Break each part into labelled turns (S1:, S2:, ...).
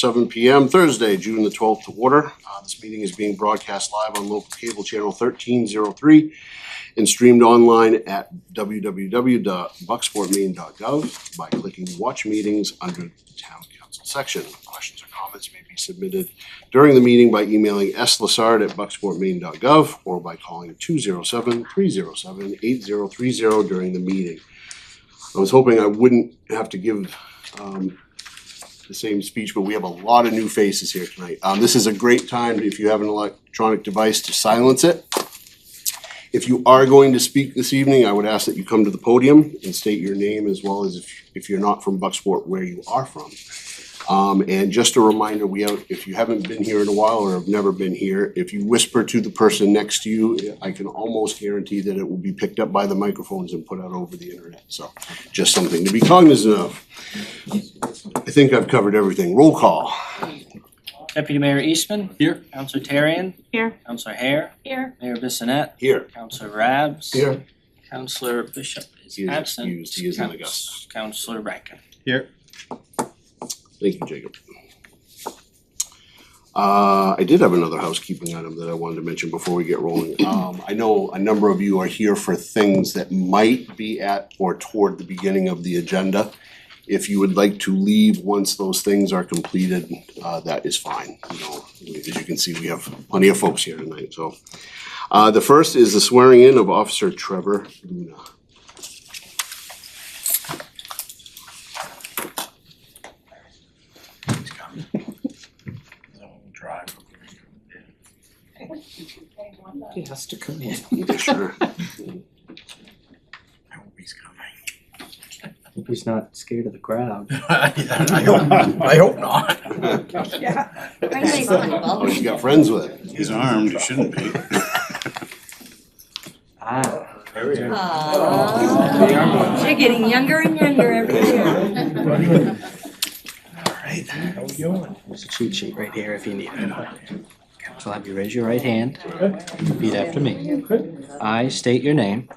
S1: 7 p.m. Thursday, June the 12th to order. This meeting is being broadcast live on local cable channel 1303 and streamed online at www.bucksportmaine.gov by clicking Watch Meetings under the Town Council section. Questions or comments may be submitted during the meeting by emailing slassard@bucksportmaine.gov or by calling 207-307-8030 during the meeting. I was hoping I wouldn't have to give the same speech, but we have a lot of new faces here tonight. This is a great time, if you have an electronic device, to silence it. If you are going to speak this evening, I would ask that you come to the podium and state your name, as well as if you're not from Bucksport, where you are from. And just a reminder, if you haven't been here in a while or have never been here, if you whisper to the person next to you, I can almost guarantee that it will be picked up by the microphones and put out over the internet. So just something to be cognizant of. I think I've covered everything. Roll call.
S2: Deputy Mayor Eastman.
S3: Here.
S2: Councilor Tarian.
S4: Here.
S2: Councilor Hare.
S4: Here.
S2: Mayor Bissonnette.
S1: Here.
S2: Councilor Rabs.
S1: Here.
S2: Councilor Bishop is
S1: He is
S2: absent.
S1: excused. He is in Augusta.
S2: Councilor Rankin.
S3: Here.
S1: Thank you, Jacob. I did have another housekeeping item that I wanted to mention before we get rolling. I know a number of you are here for things that might be at or toward the beginning of the agenda. If you would like to leave once those things are completed, that is fine. You know, as you can see, we have plenty of folks here tonight, so. The first is the swearing in of Officer Trevor Luna.
S2: He has to come in.
S1: Yeah, sure.
S3: I hope he's coming.
S2: Hope he's not scared of the crowd.
S3: I hope not.
S1: Oh, you got friends with it.
S3: He's armed, he shouldn't be.
S2: There we are.
S4: You're getting younger and younger every year.
S3: Alright, how we doing?
S2: There's a cheat sheet right here if you need it. So I'll have you raise your right hand, repeat after me. I state your name,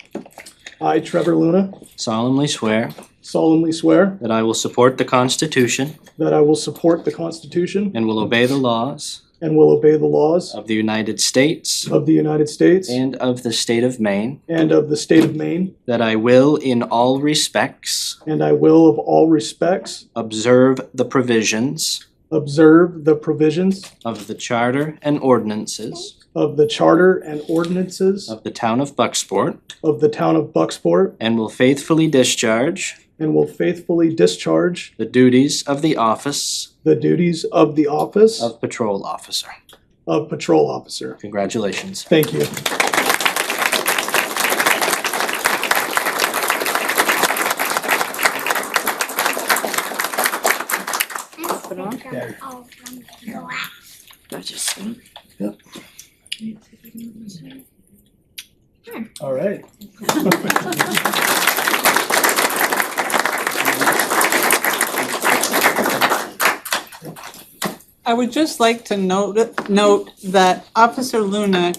S5: I, Trevor Luna,
S2: solemnly swear
S5: solemnly swear
S2: that I will support the Constitution
S5: that I will support the Constitution
S2: and will obey the laws
S5: and will obey the laws
S2: of the United States
S5: of the United States
S2: and of the state of Maine,
S5: and of the state of Maine,
S2: that I will in all respects
S5: and I will of all respects
S2: observe the provisions
S5: observe the provisions
S2: of the charter and ordinances
S5: of the charter and ordinances
S2: of the town of Bucksport,
S5: of the town of Bucksport,
S2: and will faithfully discharge
S5: and will faithfully discharge
S2: the duties of the office
S5: the duties of the office
S2: of patrol officer.
S5: of patrol officer.
S2: Congratulations.
S5: Thank you. All right.
S6: I would just like to note that Officer Luna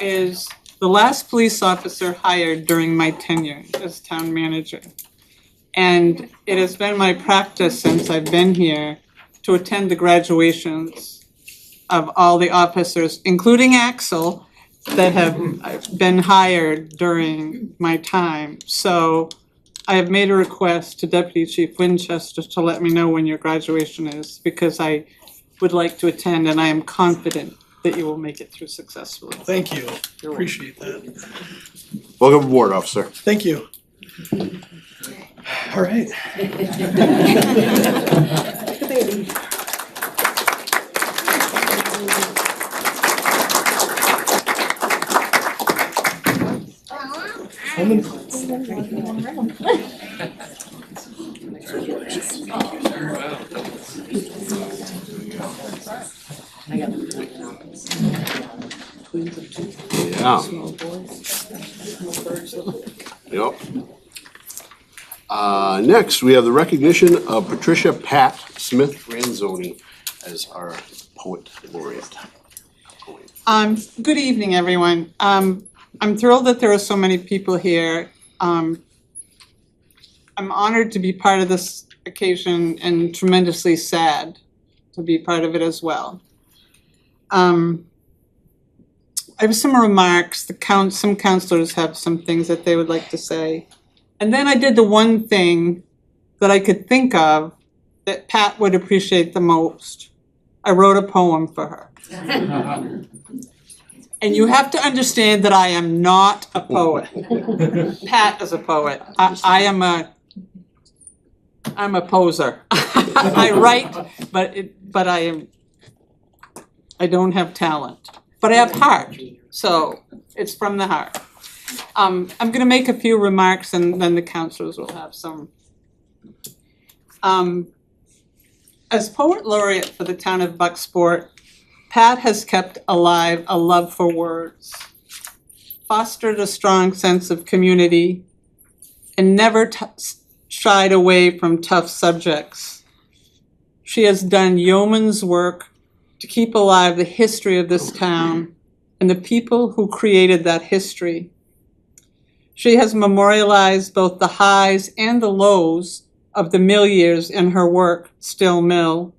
S6: is the last police officer hired during my tenure as town manager. And it has been my practice since I've been here to attend the graduations of all the officers, including Axel, that have been hired during my time. So I have made a request to Deputy Chief Winchester to let me know when your graduation is, because I would like to attend, and I am confident that you will make it through successfully.
S5: Thank you. Appreciate that.
S1: Welcome aboard, officer.
S5: Thank you. All right.
S1: Yeah. Yep. Next, we have the recognition of Patricia Pat Smith Ranzoni as our poet laureate.
S6: Good evening, everyone. I'm thrilled that there are so many people here. I'm honored to be part of this occasion and tremendously sad to be part of it as well. I have some remarks, some counselors have some things that they would like to say. And then I did the one thing that I could think of that Pat would appreciate the most. I wrote a poem for her. And you have to understand that I am not a poet. Pat is a poet. I'm a poser. I write, but I don't have talent. But I have heart, so it's from the heart. I'm gonna make a few remarks and then the counselors will have some. As poet laureate for the town of Bucksport, Pat has kept alive a love for words, fostered a strong sense of community, and never shied away from tough subjects. She has done yeoman's work to keep alive the history of this town and the people who created that history. She has memorialized both the highs and the lows of the mill years in her work, Still Mill,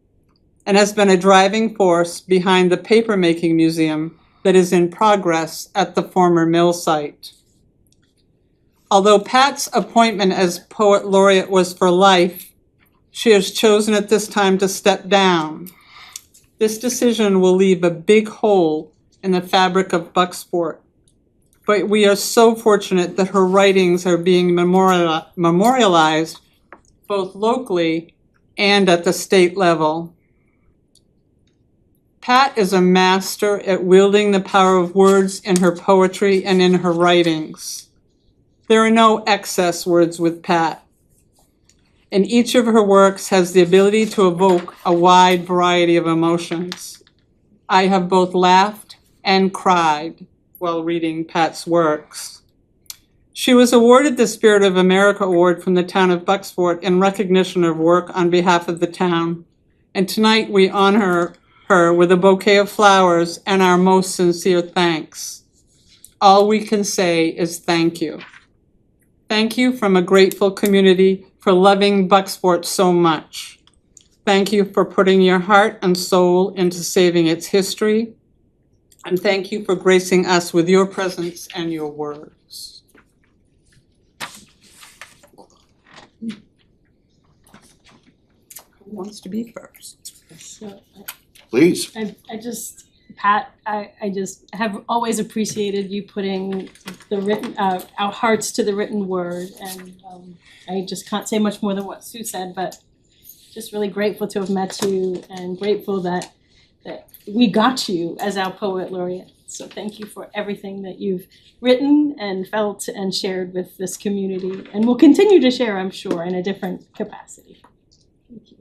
S6: and has been a driving force behind the papermaking museum that is in progress at the former mill site. Although Pat's appointment as poet laureate was for life, she has chosen at this time to step down. This decision will leave a big hole in the fabric of Bucksport, but we are so fortunate that her writings are being memorialized both locally and at the state level. Pat is a master at wielding the power of words in her poetry and in her writings. There are no excess words with Pat, and each of her works has the ability to evoke a wide variety of emotions. I have both laughed and cried while reading Pat's works. She was awarded the Spirit of America Award from the town of Bucksport in recognition of work on behalf of the town, and tonight we honor her with a bouquet of flowers and our most sincere thanks. All we can say is thank you. Thank you from a grateful community for loving Bucksport so much. Thank you for putting your heart and soul into saving its history. And thank you for gracing us with your presence and your words. Who wants to be first?
S7: So
S1: Please.
S7: I just, Pat, I just have always appreciated you putting the written, our hearts to the written word, and I just can't say much more than what Sue said, but just really grateful to have met you and grateful that we got you as our poet laureate. So thank you for everything that you've written and felt and shared with this community, and will continue to share, I'm sure, in a different capacity. Thank you.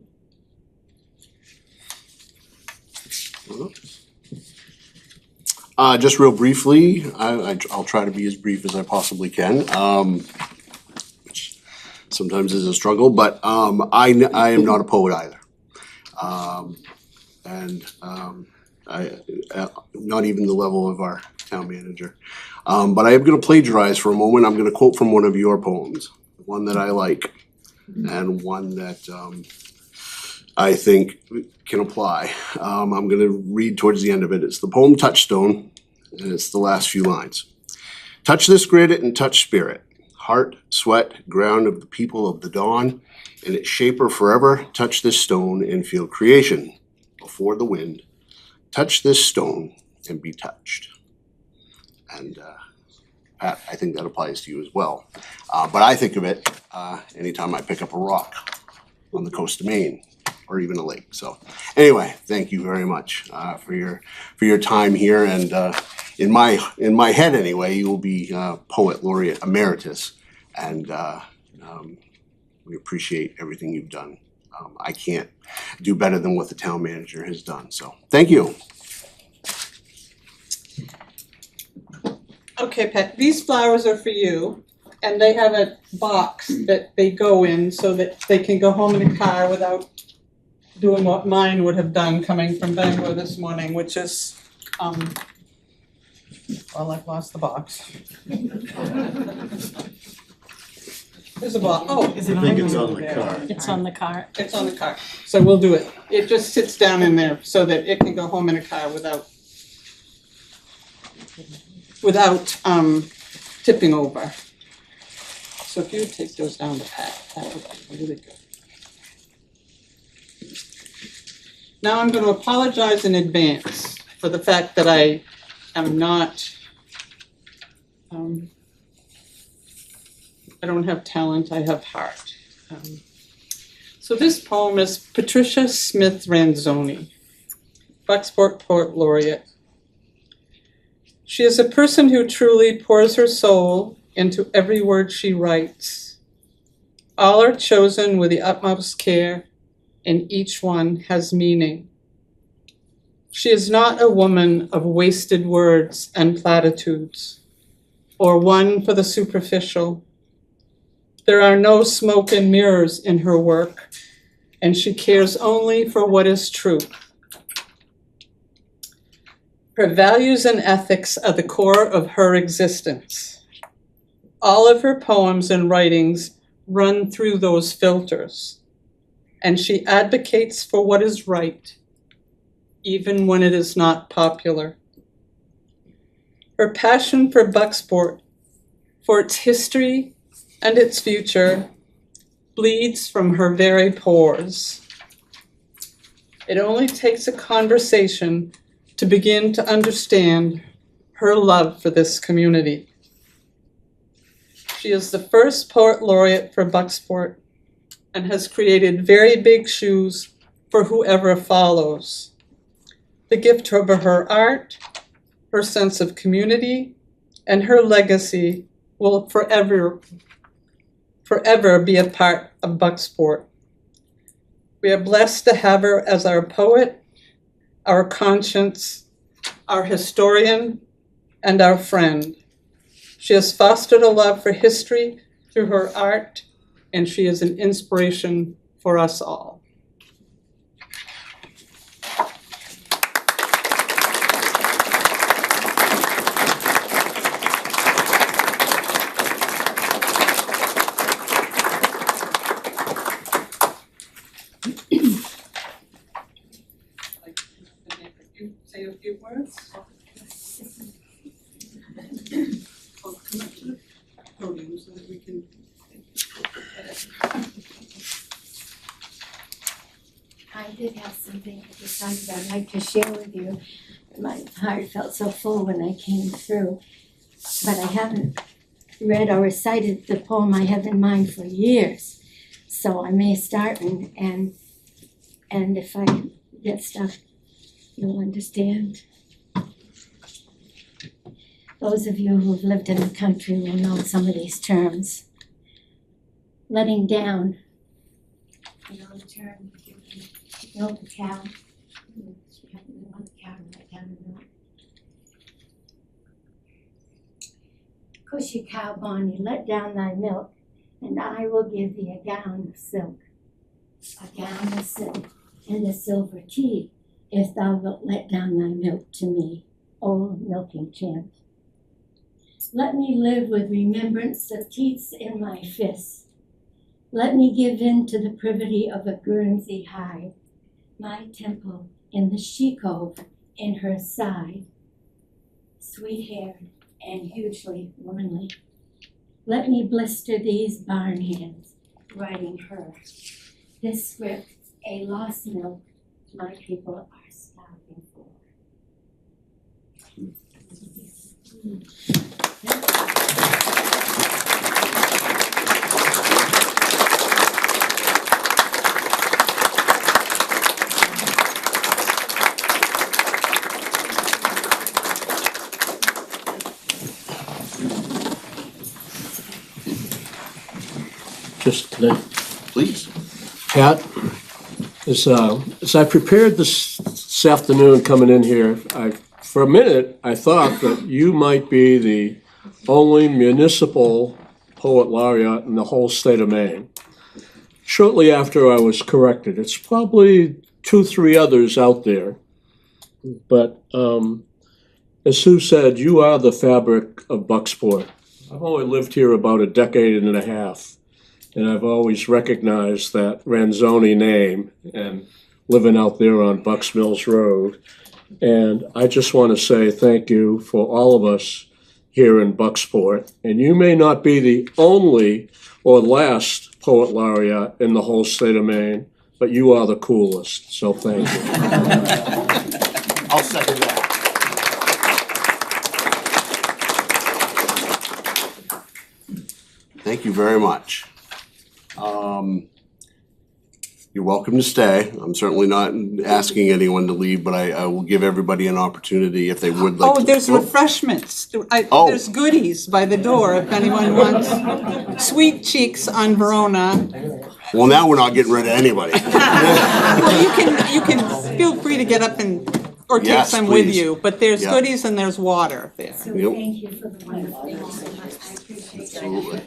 S1: Just real briefly, I'll try to be as brief as I possibly can, which sometimes is a struggle, but I am not a poet either. Not even the level of our town manager. But I am gonna plagiarize for a moment. I'm gonna quote from one of your poems, one that I like, and one that I think can apply. I'm gonna read towards the end of it. It's the poem Touchstone, and it's the last few lines. Touch this granite and touch spirit, heart, sweat, ground of the people of the dawn, and its shaper forever. Touch this stone and feel creation before the wind. Touch this stone and be touched. And Pat, I think that applies to you as well. But I think of it anytime I pick up a rock on the coast of Maine, or even a lake. So anyway, thank you very much for your time here. And in my head anyway, you will be Poet Laureate Emeritus, and we appreciate everything you've done. I can't do better than what the town manager has done. So thank you.
S6: Okay, Pat, these flowers are for you, and they have a box that they go in so that they can go home in the car without doing what mine would have done coming from Bangor this morning, which is, well, I've lost the box. There's a ball, oh,
S7: Is it
S3: I think it's on the car.
S7: It's on the car.
S6: it's on the car, so we'll do it. It just sits down in there so that it can go home in a car without tipping over. So if you would take those down to Pat, that would be really good. Now I'm gonna apologize in advance for the fact that I am not, I don't have talent, I have heart. So this poem is Patricia Smith Ranzoni, Bucksport Poet Laureate. She is a person who truly pours her soul into every word she writes. All are chosen with the utmost care, and each one has meaning. She is not a woman of wasted words and platitudes, or one for the superficial. There are no smoke and mirrors in her work, and she cares only for what is true. Her values and ethics are the core of her existence. All of her poems and writings run through those filters, and she advocates for what is right, even when it is not popular. Her passion for Bucksport, for its history and its future, bleeds from her very pores. It only takes a conversation to begin to understand her love for this community. She is the first poet laureate for Bucksport and has created very big shoes for whoever follows. The gift of her art, her sense of community, and her legacy will forever be a part of Bucksport. We are blessed to have her as our poet, our conscience, our historian, and our friend. She has fostered a love for history through her art, and she is an inspiration for us all. Say a few words. I'll come up to the podium so that we can.
S8: I did have something at this time that I'd like to share with you. My heart felt so full when I came through, but I haven't read or recited the poem I have in mind for years. So I may start and if I get stuck, you'll understand. Those of you who've lived in the country will know some of these terms. Letting down. You know the term, you milk a cow. You have to milk the cow and let down the milk. Cushy cow, Bonnie, let down thy milk, and I will give thee a gown of silk. A gown of silk and a silver tea, if thou wilt let down thy milk to me, old milking chant. Let me live with remembrance of teats in my fists. Let me give in to the privity of a Guernsey hide, my temple in the she-cove in her side, sweet-haired and hugely womanly. Let me blister these barn hands, writing her. This script, a lost milk, my people are starving for.
S9: Just
S1: Please.
S9: Pat, as I prepared this afternoon coming in here, for a minute I thought that you might be the only municipal poet laureate in the whole state of Maine. Shortly after I was corrected, it's probably 2-3 others out there. But as Sue said, you are the fabric of Bucksport. I've only lived here about a decade and a half. and I've always recognized that Ranzoni name and living out there on Bucks Mills Road. And I just want to say thank you for all of us here in Bucksport. And you may not be the only or last poet laureate in the whole state of Maine, but you are the coolest, so thank you.
S1: I'll second that. Thank you very much. You're welcome to stay. I'm certainly not asking anyone to leave, but I will give everybody an opportunity if they would like to.
S6: Oh, there's refreshments.
S1: Oh.
S6: There's goodies by the door if anyone wants sweet cheeks on Verona.
S1: Well, now we're not getting rid of anybody.
S6: Well, you can feel free to get up or take
S1: Yes,
S6: some with
S1: please.
S6: you, but there's
S1: Yeah.
S6: goodies and there's water there.
S8: So
S1: Yep.
S8: thank you for the wonderful, thank you so much, I appreciate that.
S1: Absolutely.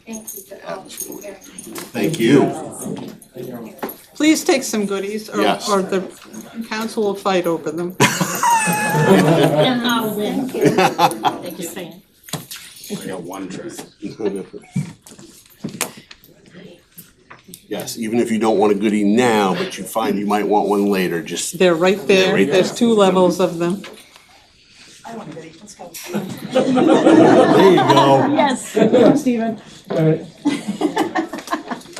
S8: Thank you for all the very nice.
S1: Thank you.
S6: Please take some goodies
S1: Yes.
S6: or the council will fight over them.
S7: And I'll win. Thank you, Sam.
S3: I got one tray.
S1: Yes, even if you don't want a goodie now, but you find you might want one later, just,
S6: They're right there.
S1: right there.
S6: There's 2 levels of them.
S1: there you go.
S7: Yes, Stephen.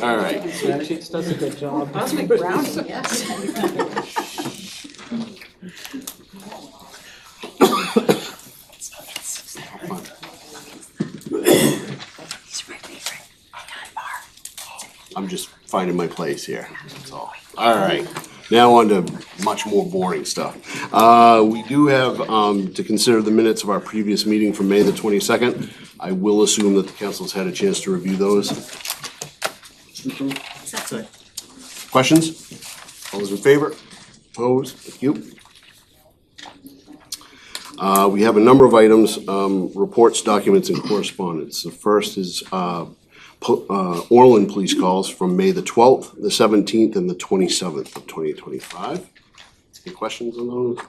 S1: All right.
S6: Sweet cheeks does a good job.
S1: I'm just finding my place here, that's all. All right, now on to much more boring stuff. We do have to consider the minutes of our previous meeting from May the 22nd. I will assume that the council's had a chance to review those. Questions? All those in favor? Opposed? Thank you. We have a number of items, reports, documents, and correspondence. The first is Orland police calls from May the 12th, the 17th, and the 27th of 2025. Any questions on those?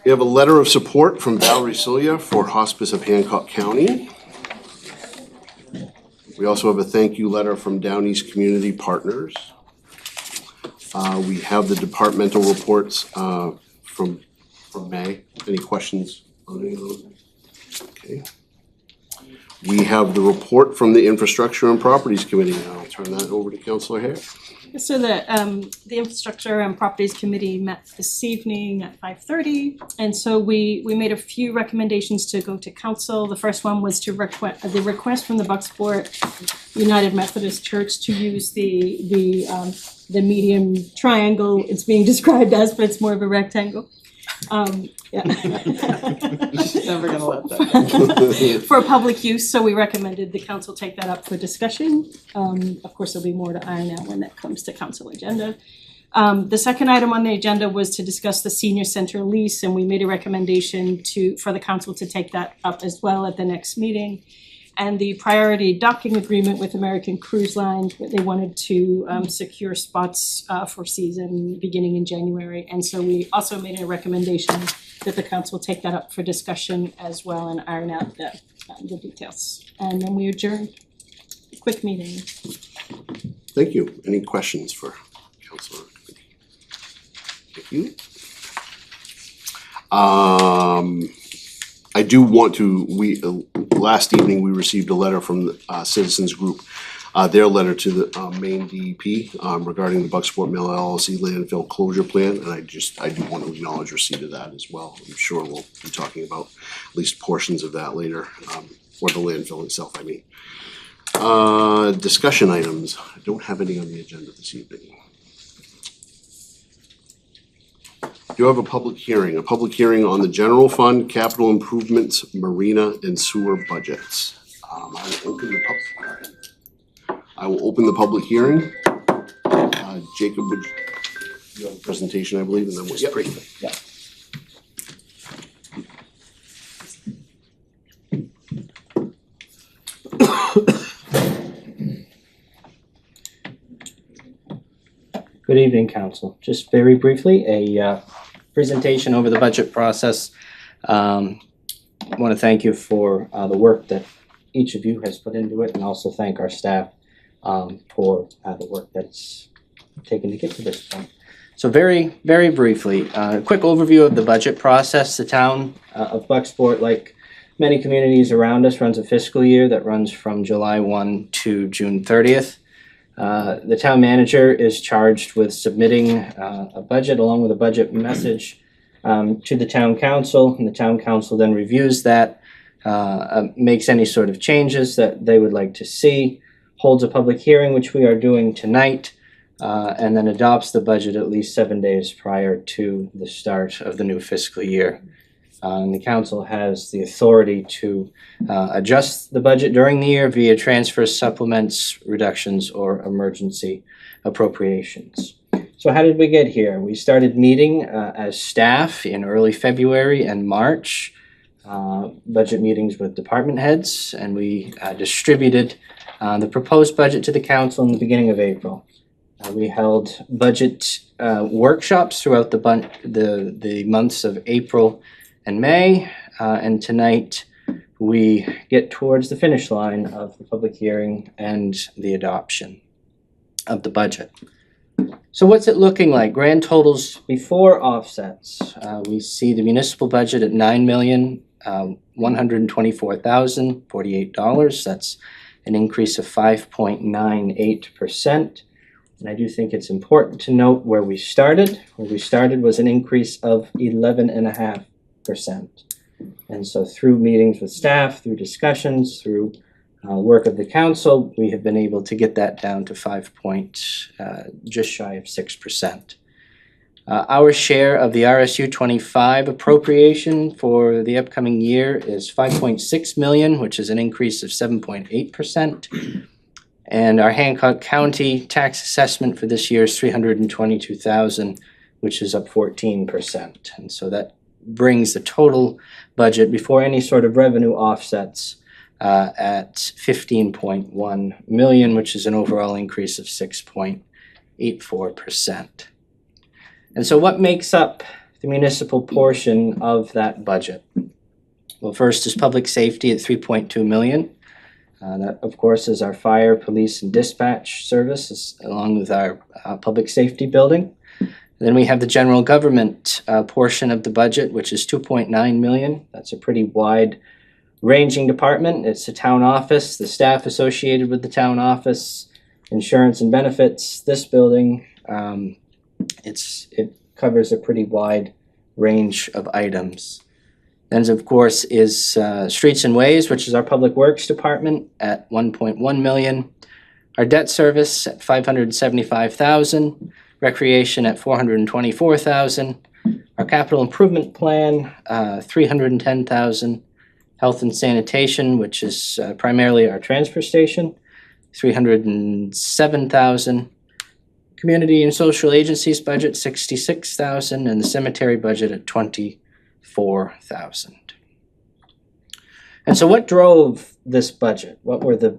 S1: We have a letter of support from Valerie Cilia for Hospice of Hancock County. We also have a thank you letter from Down East Community Partners. We have the departmental reports from May. Any questions on any of those? Okay. We have the report from the Infrastructure and Properties Committee. I'll turn that over to Councilor Hare.
S7: So the Infrastructure and Properties Committee met this evening at 5:30. And so we made a few recommendations to go to council. The first one was to the request from the Bucksport United Methodist Church to use the medium triangle it's being described as, but it's more of a rectangle. Yeah.
S6: Never gonna let that.
S7: For public use, so we recommended the council take that up for discussion. Of course, there'll be more to iron out when that comes to council agenda. The second item on the agenda was to discuss the senior center lease, and we made a recommendation for the council to take that up as well at the next meeting. And the priority docking agreement with American Cruise Line, they wanted to secure spots for season beginning in January. And so we also made a recommendation that the council take that up for discussion as well and iron out the details. And then we adjourn. Quick meeting.
S1: Thank you. Any questions for Councilor? Thank you. I do want to, last evening, we received a letter from the Citizens Group, their letter to the Maine DEP regarding the Bucksport Mill LLC landfill closure plan, and I do want to acknowledge receipt of that as well. I'm sure we'll be talking about at least portions of that later, or the landfill itself, I mean. Discussion items, I don't have any on the agenda this evening. You have a public hearing on the general fund, capital improvements, marina and sewer budgets. I will open the public hearing. Jacob, you have a presentation, I believe, and then we'll. Yep.
S2: Good evening, Council. Just very briefly, a presentation over the budget process. I want to thank you for the work that each of you has put into it, and also thank our staff for the work that's taken to get to this point. So very, very briefly, a quick overview of the budget process. The town of Bucksport, like many communities around us, runs a fiscal year that runs from July 1 to June 30th. The town manager is charged with submitting a budget along with a budget message to the town council, and the town council then reviews that, makes any sort of changes that they would like to see, holds a public hearing, which we are doing tonight, and then adopts the budget at least 7 days prior to the start of the new fiscal year. And the council has the authority to adjust the budget during the year via transfers, supplements, reductions, or emergency appropriations. So how did we get here? We started meeting as staff in early February and March, budget meetings with department heads, and we distributed the proposed budget to the council in the beginning of April. We held budget workshops throughout the months of April and May, and tonight we get towards the finish line of the public hearing and the adoption of the budget. So what's it looking like? Grand totals before offsets. We see the municipal budget at $9,124,048. That's an increase of 5.98%. And I do think it's important to note where we started. Where we started was an increase of 11.5%. And so through meetings with staff, through discussions, through work of the council, we have been able to get that down to just shy of 6%. Our share of the RSU 25 appropriation for the upcoming year is $5.6 million, which is an increase of 7.8%. And our Hancock County tax assessment for this year is $322,000, which is up 14%. And so that brings the total budget before any sort of revenue offsets at $15.1 million, which is an overall increase of 6.84%. And so what makes up the municipal portion of that budget? Well, first is public safety at $3.2 million. That, of course, is our fire, police, and dispatch services, along with our public safety building. Then we have the general government portion of the budget, which is $2.9 million. That's a pretty wide ranging department. It's the town office, the staff associated with the town office, insurance and benefits, this building. It covers a pretty wide range of items. Then, of course, is Streets and Ways, which is our public works department at $1.1 million. Our debt service at $575,000. Recreation at $424,000. Our capital improvement plan, $310,000. Health and sanitation, which is primarily our transfer station, $307,000. Community and social agencies budget, $66,000, and the cemetery budget at $24,000. And so what drove this budget? What were the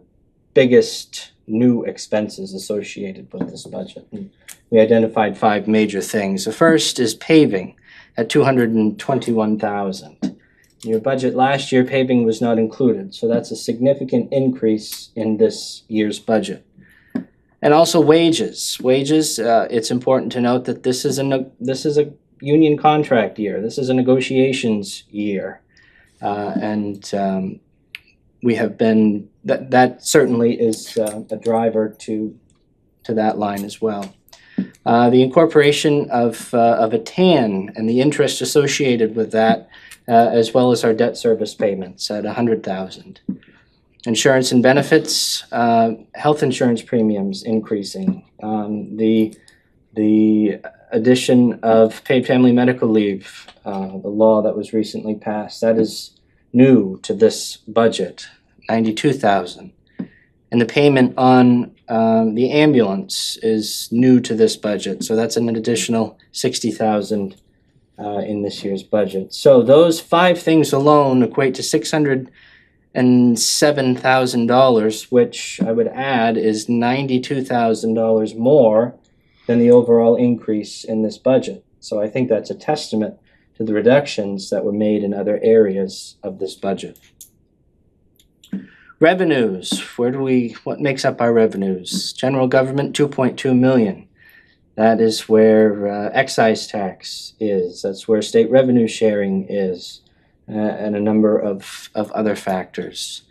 S2: biggest new expenses associated with this budget? And we identified 5 major things. The first is paving at $221,000. In your budget last year, paving was not included, so that's a significant increase in this year's budget. And also wages. Wages, it's important to note that this is a union contract year. This is a negotiations year. We have been, that certainly is a driver to that line as well. The incorporation of a TAN and the interest associated with that, as well as our debt service payments at $100,000. Insurance and benefits, health insurance premiums increasing. The addition of paid family medical leave, the law that was recently passed, that is new to this budget, $92,000. And the payment on the ambulance is new to this budget, so that's an additional $60,000 in this year's budget. So those 5 things alone equate to $607,000, which I would add is $92,000 more than the overall increase in this budget. So I think that's a testament to the reductions that were made in other areas of this budget. Revenues, what makes up our revenues? General government, 2.2 million. That is where excise tax is, that's where state revenue sharing is, and a number of other factors.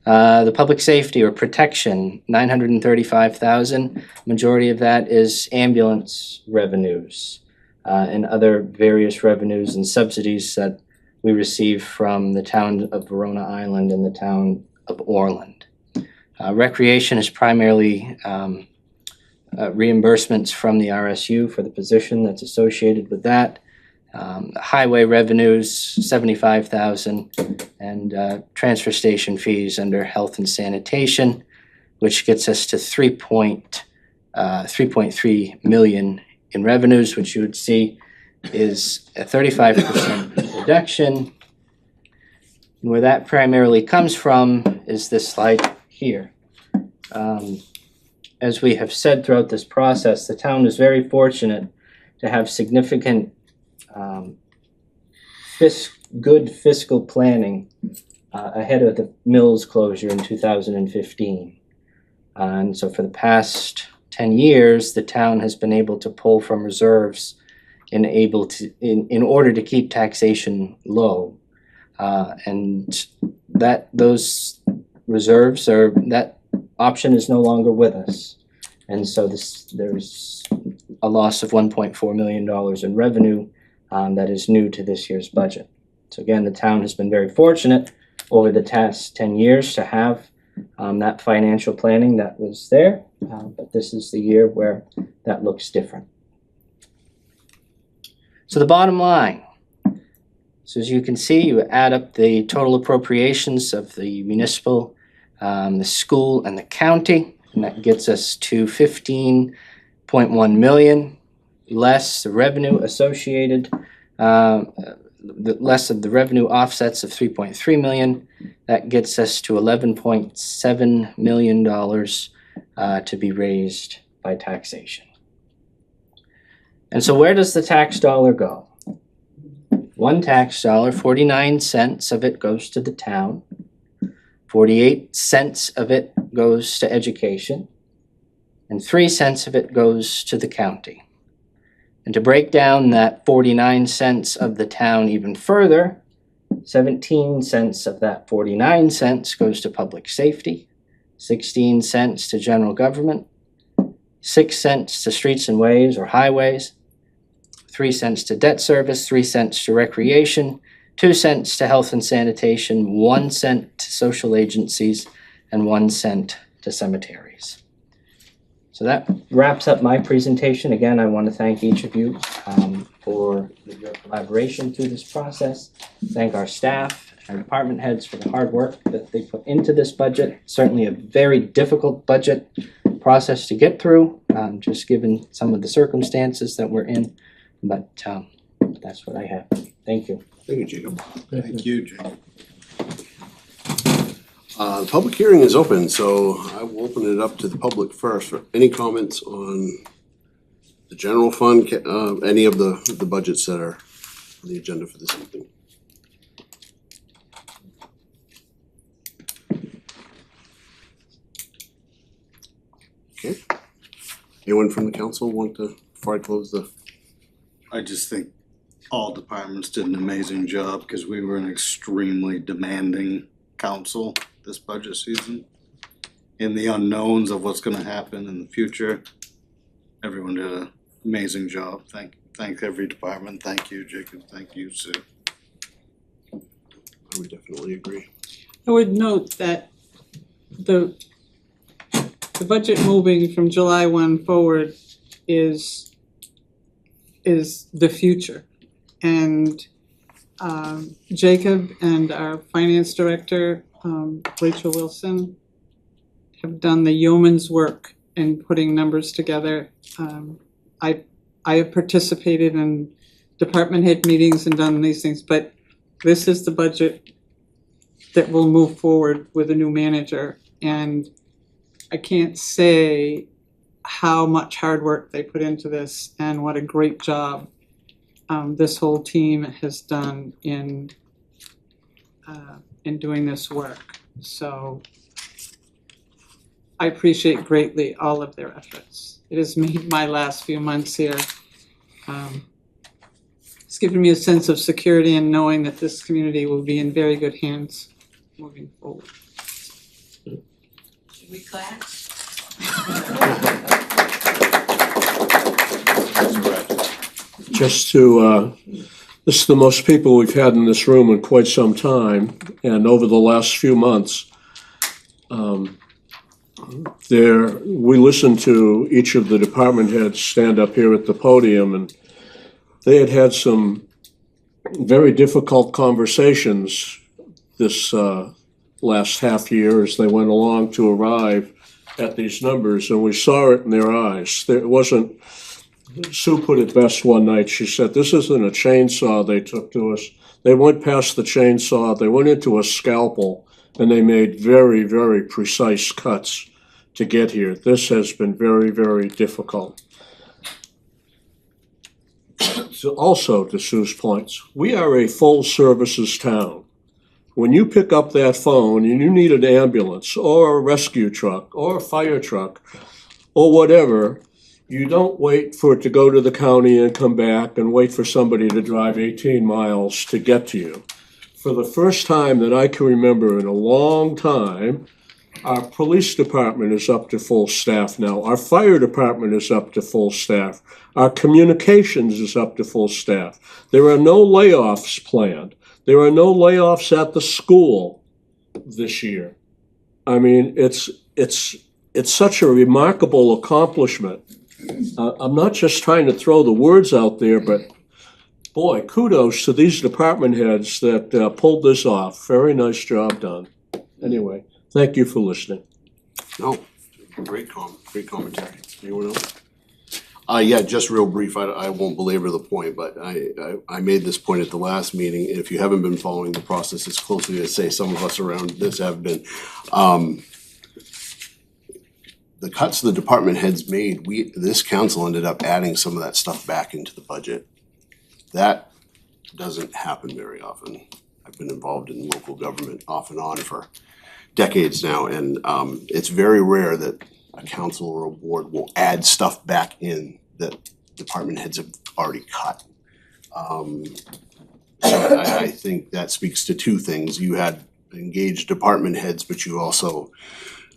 S2: The public safety or protection, 935,000. Majority of that is ambulance revenues and other various revenues and subsidies that we receive from the town of Verona Island and the town of Orland. Recreation is primarily reimbursements from the RSU for the position that's associated with that. Highway revenues, 75,000, and transfer station fees under health and sanitation, which gets us to 3.3 million in revenues, which you would see is a 35% reduction. And where that primarily comes from is this slide here. As we have said throughout this process, the town is very fortunate to have significant good fiscal planning ahead of the mills closure in 2015. And so for the past 10 years, the town has been able to pull from reserves in order to keep taxation low. And those reserves that option is no longer with us. And so there's a loss of $1.4 million in revenue that is new to this year's budget. So again, the town has been very fortunate over the past 10 years to have that financial planning that was there, but this is the year where that looks different. So the bottom line, so as you can see, you add up the total appropriations of the municipal, the school, and the county, and that gets us to 15.1 million, less the revenue associated, less of the revenue offsets of 3.3 million. That gets us to $11.7 million to be raised by taxation. And so where does the tax dollar go? One tax dollar, 49 cents of it goes to the town, 48 cents of it goes to education, and 3 cents of it goes to the county. And to break down that 49 cents of the town even further, 17 cents of that 49 cents goes to public safety, 16 cents to general government, 6 cents to streets and ways or highways, 3 cents to debt service, 3 cents to recreation, 2 cents to health and sanitation, 1 cent to social agencies, and 1 cent to cemeteries. So that wraps up my presentation. Again, I want to thank each of you for your collaboration through this process. Thank our staff and department heads for the hard work that they put into this budget. Certainly a very difficult budget process to get through, just given some of the circumstances that we're in. But that's what I have. Thank you.
S1: Thank you, Jacob.
S3: Thank you, Jim.
S1: The public hearing is open, so I will open it up to the public first for any comments on the general fund, any of the budgets that are on the agenda for this evening. Okay. Anyone from the council want to, before I close the?
S3: I just think all departments did an amazing job because we were an extremely demanding council this budget season. In the unknowns of what's gonna happen in the future, everyone did an amazing job. Thank every department. Thank you, Jacob. Thank you, Sue.
S1: I would definitely agree.
S6: I would note that the budget moving from July 1 forward is the future. And Jacob and our finance director, Rachel Wilson, have done the yeoman's work in putting numbers together. I have participated in department head meetings and done these things, but this is the budget that will move forward with a new manager. And I can't say how much hard work they put into this and what a great job this whole team has done in doing this work. So I appreciate greatly all of their efforts. It has made my last few months here. It's given me a sense of security and knowing that this community will be in very good hands moving forward.
S4: Should we clap?
S9: Just to, this is the most people we've had in this room in quite some time, and over the last few months, we listened to each of the department heads stand up here at the podium, and they had some very difficult conversations this last half year as they went along to arrive at these numbers, and we saw it in their eyes. It wasn't, Sue put it best one night. She said, this isn't a chainsaw they took to us. They went past the chainsaw, they went into a scalpel, and they made very, very precise cuts to get here. This has been very, very difficult. So also, to Sue's points, we are a full services town. When you pick up that phone and you need an ambulance or a rescue truck or a fire truck or whatever, you don't wait for it to go to the county and come back and wait for somebody to drive 18 miles to get to you. For the first time that I can remember in a long time, our police department is up to full staff now. Our fire department is up to full staff. Our communications is up to full staff. There are no layoffs planned. There are no layoffs at the school this year. I mean, it's such a remarkable accomplishment. I'm not just trying to throw the words out there, but boy, kudos to these department heads that pulled this off. Very nice job done. Anyway, thank you for listening.
S1: No, great commentary. Anyone else? Yeah, just real brief. I won't belabor the point, but I made this point at the last meeting. If you haven't been following the process as closely as, say, some of us around this have been, the cuts the department heads made, this council ended up adding some of that stuff back into the budget. That doesn't happen very often. I've been involved in local government off and on for decades now, and it's very rare that a council or a board will add stuff back in that department heads have already cut. So I think that speaks to two things. You had engaged department heads, but you also,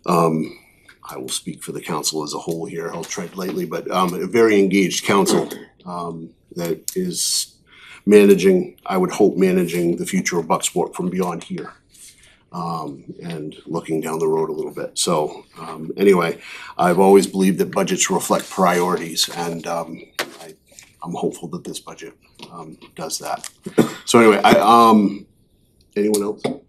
S1: I will speak for the council as a whole here, I'll tread lightly, but a very engaged council that is managing, I would hope, managing the future of Bucksport from beyond here. And looking down the road a little bit. So anyway, I've always believed that budgets reflect priorities, and I'm hopeful that this budget does that. So anyway, anyone else? I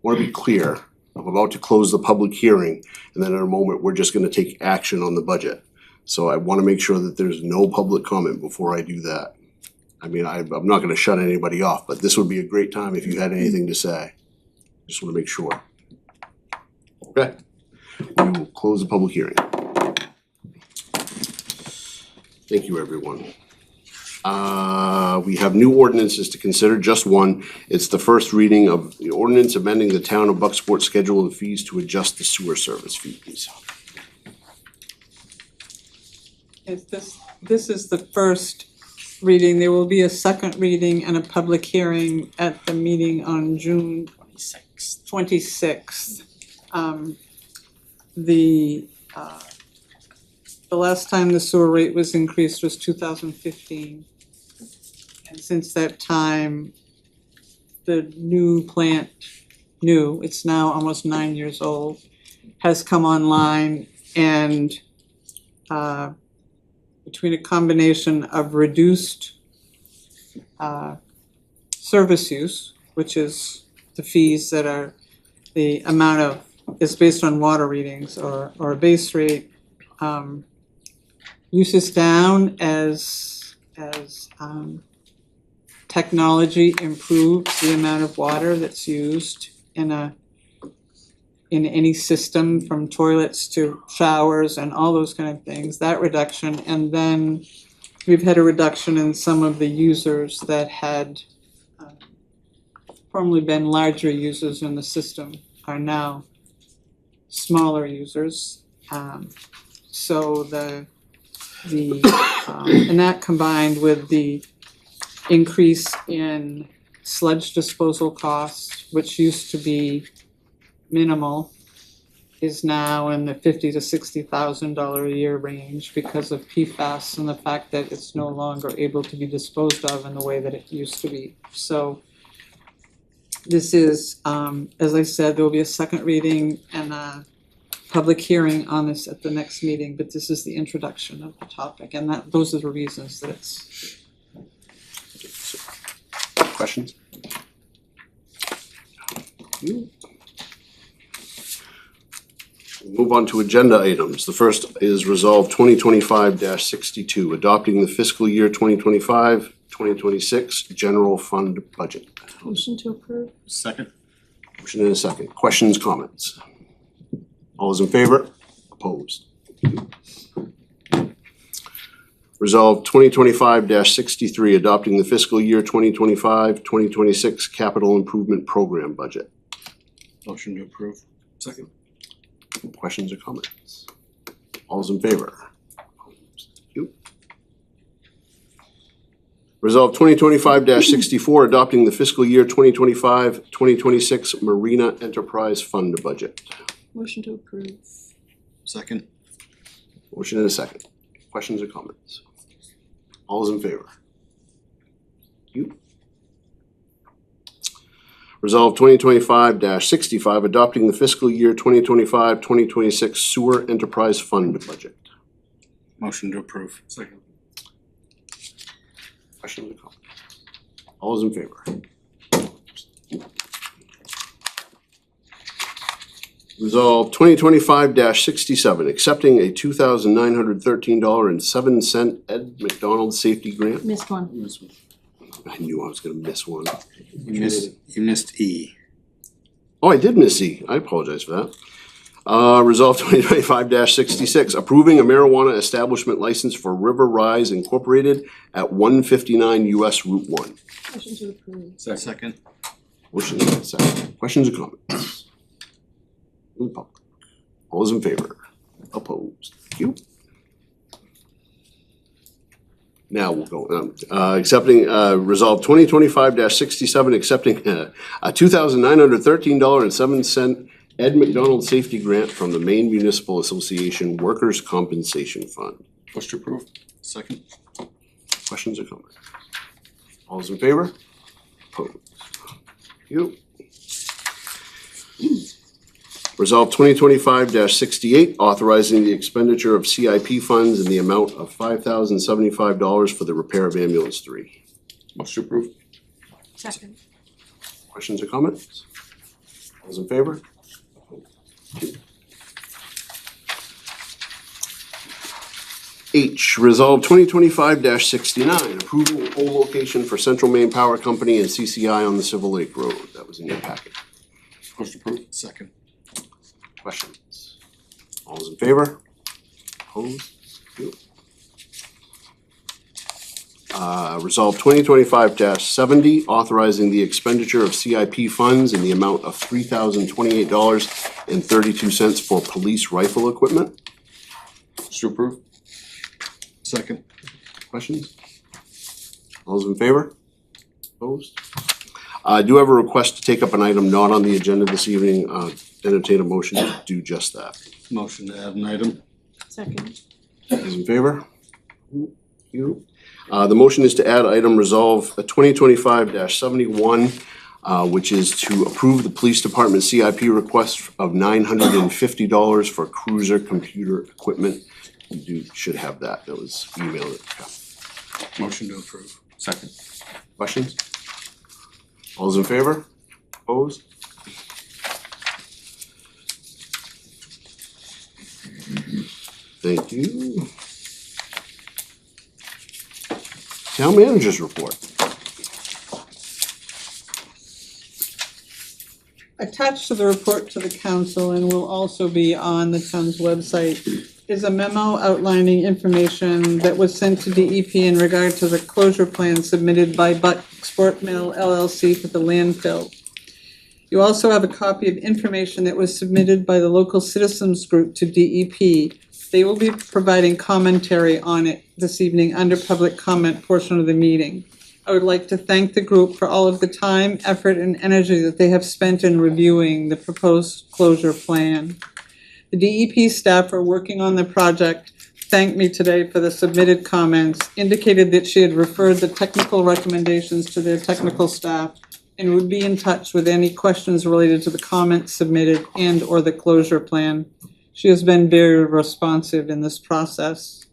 S1: want to be clear. I'm about to close the public hearing, and then in a moment, we're just going to take action on the budget. So I want to make sure that there's no public comment before I do that. I mean, I'm not going to shut anybody off, but this would be a great time if you had anything to say. Just want to make sure. Okay, we will close the public hearing. Thank you, everyone. We have new ordinances to consider, just one. It's the first reading of the ordinance amending the town of Bucksport schedule of fees to adjust the sewer service fees.
S6: This is the first reading. There will be a second reading and a public hearing at the meeting on June 26th. The last time the sewer rate was increased was 2015. And since that time, the new plant, it's now almost 9 years old, has come online, and between a combination of reduced service use, which is the fees that are the amount of, is based on water readings or a base rate, use is down as technology improves the amount of water that's used in any system, from toilets to showers and all those kind of things, that reduction. And then we've had a reduction in some of the users that had formerly been larger users in the system are now smaller users. So and that combined with the increase in sludge disposal costs, which used to be minimal, is now in the $50,000 to $60,000 a year range because of PFAS and the fact that it's no longer able to be disposed of in the way that it used to be. So this is, as I said, there will be a second reading and a public hearing on this at the next meeting, but this is the introduction of the topic, and those are the reasons that it's.
S1: Questions? Move on to agenda items. The first is Resolve 2025-62, adopting the fiscal year 2025-2026 general fund budget.
S7: Motion to approve.
S3: Second.
S1: Motion and a second. Questions, comments? All those in favor? Opposed? Resolve 2025-63, adopting the fiscal year 2025-2026 capital improvement program budget.
S3: Motion to approve. Second.
S1: Questions or comments? All those in favor? Opposed? Thank you. Resolve 2025-64, adopting the fiscal year 2025-2026 Marina Enterprise Fund budget.
S7: Motion to approve.
S3: Second.
S1: Motion and a second. Questions or comments? All those in favor? Thank you. Resolve 2025-65, adopting the fiscal year 2025-2026 Sewer Enterprise Fund budget.
S3: Motion to approve. Second.
S1: Questions or comments? All those in favor? Resolve 2025-67, accepting a $2,913.07 Ed McDonald Safety Grant.
S7: Missed one.
S1: I knew I was gonna miss one.
S3: You missed E.
S1: Oh, I did miss E. I apologize for that. Resolve 2025-66, approving a marijuana establishment license for River Rise Incorporated at 159 US Route 1.
S7: Motion to approve.
S3: Second.
S1: Motion and a second. Questions or comments? In the public. All those in favor? Opposed? Thank you. Now we'll go, accepting, Resolve 2025-67, accepting a $2,913.07 Ed McDonald Safety Grant from the Maine Municipal Association Workers' Compensation Fund.
S3: Motion to approve. Second.
S1: Questions or comments? All those in favor? Opposed? Thank you. Resolve 2025-68, authorizing the expenditure of CIP funds in the amount of $5,075 for the repair of ambulance 3.
S3: Motion to approve.
S7: Second.
S1: Questions or comments? All those in favor? H, Resolve 2025-69, approval of pole location for Central Maine Power Company and CCI on the Civil Lake Road. That was in your packet.
S3: Motion to approve. Second.
S1: Questions? All those in favor? Opposed? Thank you. Resolve 2025-70, authorizing the expenditure of CIP funds in the amount of $3,028.32 for police rifle equipment.
S3: Motion to approve. Second.
S1: Questions? All those in favor? Opposed? I do have a request to take up an item not on the agenda this evening. Entertain a motion to do just that.
S3: Motion to add an item.
S7: Second.
S1: Those in favor? You. The motion is to add item Resolve 2025-71, which is to approve the police department CIP request of $950 for cruiser computer equipment. You should have that. That was emailed.
S3: Motion to approve. Second.
S1: Questions? All those in favor? Opposed? Thank you. Town managers report.
S6: Attached to the report to the council and will also be on the town's website is a memo outlining information that was sent to DEP in regard to the closure plan submitted by Buck Sport Mill LLC for the landfill. You also have a copy of information that was submitted by the local citizens group to DEP. They will be providing commentary on it this evening under public comment portion of the meeting. I would like to thank the group for all of the time, effort, and energy that they have spent in reviewing the proposed closure plan. The DEP staff are working on the project, thanked me today for the submitted comments, indicated that she had referred the technical recommendations to their technical staff, and would be in touch with any questions related to the comments submitted and or the closure plan. She has been very responsive in this process.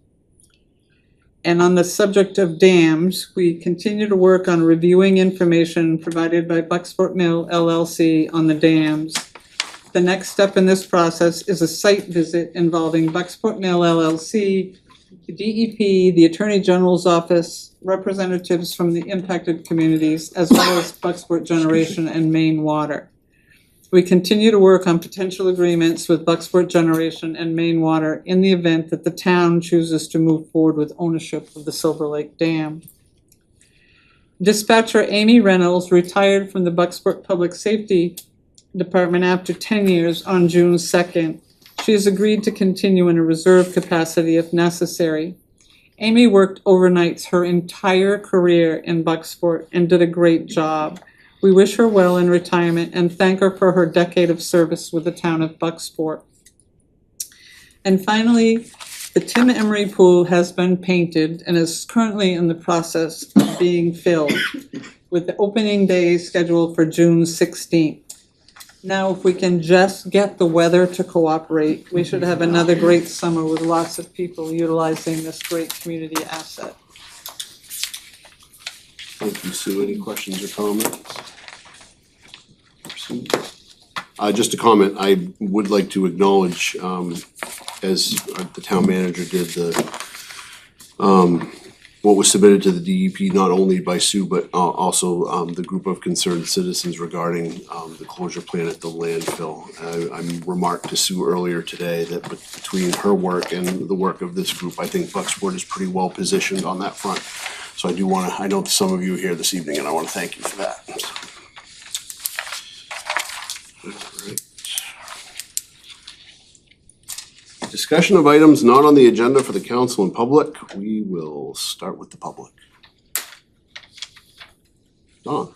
S6: And on the subject of dams, we continue to work on reviewing information provided by Bucksport Mill LLC on the dams. The next step in this process is a site visit involving Bucksport Mill LLC, the DEP, the Attorney General's Office, representatives from the impacted communities, as well as Bucksport Generation and Maine Water. We continue to work on potential agreements with Bucksport Generation and Maine Water in the event that the town chooses to move forward with ownership of the Silver Lake Dam. Dispatcher Amy Reynolds retired from the Bucksport Public Safety Department after 10 years on June 2nd. She has agreed to continue in a reserve capacity if necessary. Amy worked overnights her entire career in Bucksport and did a great job. We wish her well in retirement and thank her for her decade of service with the town of Bucksport. And finally, the Tim Emery Pool has been painted and is currently in the process of being filled, with the opening day scheduled for June 16th. Now, if we can just get the weather to cooperate, we should have another great summer with lots of people utilizing this great community asset.
S1: Thank you, Sue. Any questions or comments? Just a comment, I would like to acknowledge, as the town manager did, what was submitted to the DEP, not only by Sue, but also the group of concerned citizens regarding the closure plan at the landfill. I remarked to Sue earlier today that between her work and the work of this group, I think Bucksport is pretty well positioned on that front. So I know some of you are here this evening, and I want to thank you for that. All right. Discussion of items not on the agenda for the council and public. We will start with the public. Don.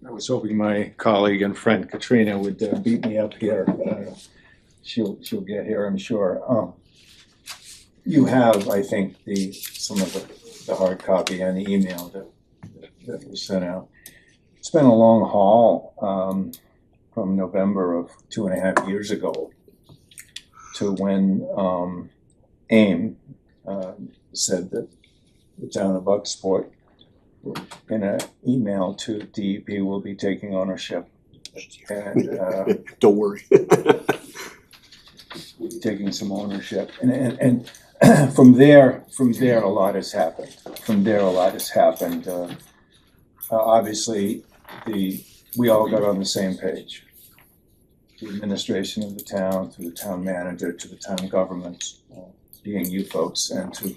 S10: I was hoping my colleague and friend Katrina would beat me up here. She'll get here, I'm sure. You have, I think, some of the hard copy and the email that was sent out. It's been a long haul from November of 2.5 years ago to when AIM said that the town of Bucksport, in an email to DEP, will be taking ownership. And
S1: don't worry.
S10: taking some ownership. And from there, a lot has happened. Obviously, we all got on the same page. The administration of the town, through the town manager, to the town government, being you folks, and to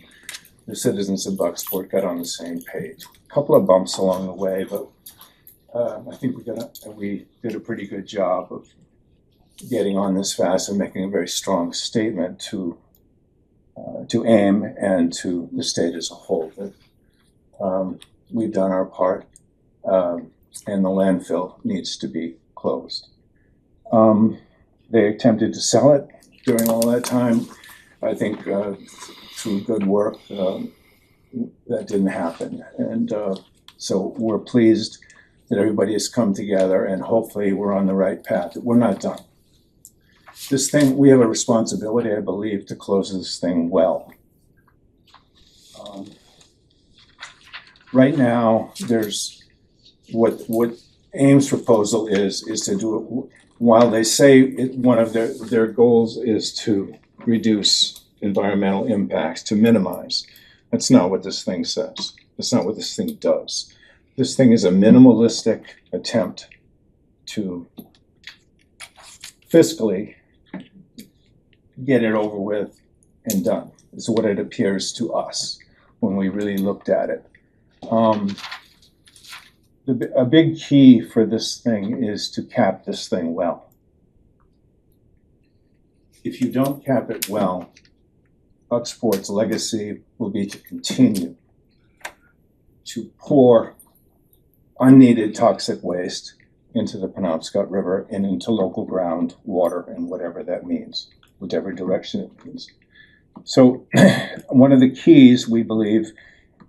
S10: the citizens of Bucksport got on the same page. A couple of bumps along the way, but I think we did a pretty good job of getting on this fast and making a very strong statement to AIM and to the state as a whole that we've done our part and the landfill needs to be closed. They attempted to sell it during all that time. I think through good work that didn't happen, and so we're pleased that everybody has come together and hopefully we're on the right path. We're not done. This thing, we have a responsibility, I believe, to close this thing well. Right now, there's what AIM's proposal is to do it, while they say one of their goals is to reduce environmental impacts, to minimize. That's not what this thing says. That's not what this thing does. This thing is a minimalistic attempt to fiscally get it over with and done, is what it appears to us when we really looked at it. A big key for this thing is to cap this thing well. If you don't cap it well, Bucksport's legacy will be to continue to pour unneeded toxic waste into the Penobscot River and into local groundwater and whatever that means, whichever direction it means. So one of the keys, we believe,